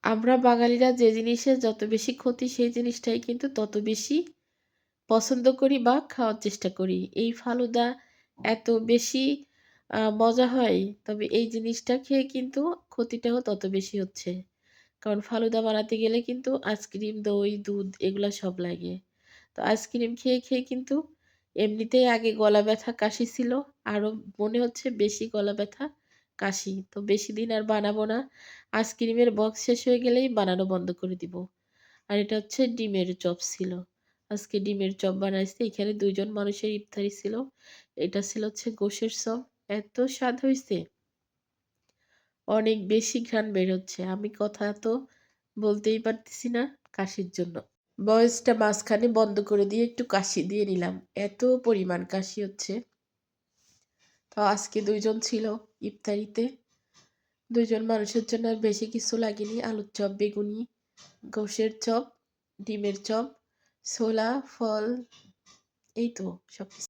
আমরা বাঙালিরা যে জিনিসের যত বেশি ক্ষতি সেই জিনিসটাই কিন্তু তত বেশি পছন্দ করি বা খাওয়ার চেষ্টা করি। এই ফালুদা এত বেশি মজা হয়, তবে এই জিনিসটা খেয়ে কিন্তু ক্ষতিটাও তত বেশি হচ্ছে। কারণ ফালুদা বানাতে গেলে কিন্তু আইসক্রিম, দই, দুধ এগুলা সব লাগে। তো আইসক্রিম খেয়ে, খেয়ে কিন্তু এমনিতেই আগে গলা ব্যথা, কাশি ছিল। আরো মনে হচ্ছে বেশি গলা ব্যথা, কাশি। তো বেশিদিন আর বানাবো না। আইসক্রিমের বক্স শেষ হয়ে গেলেই বানানো বন্ধ করে দিব। আর এটা হচ্ছে ডিমের চপ ছিল। আজকে ডিমের চপ বানাইছি। এখানে ২ জন মানুষের ইফতারি ছিল। এটা ছিল হচ্ছে গোশের চপ। এত স্বাদ হইছে! অনেক বেশি ঘ্রাণ বের হচ্ছে। আমি কথা তো বলতেই পারতেছি না কাশির জন্য। ভয়েসটা মাঝখানে বন্ধ করে দিয়ে একটু কাশি দিয়ে নিলাম। এত পরিমাণ কাশি হচ্ছে। তো আজকে ২ জন ছিল ইফতারিতে। ২ জন মানুষের জন্য আর বেশি কিছু লাগেনি। আলুর চপ, বেগুনি, গোশের চপ, ডিমের চপ, ছোলা, ফল এই তো সবকিছু।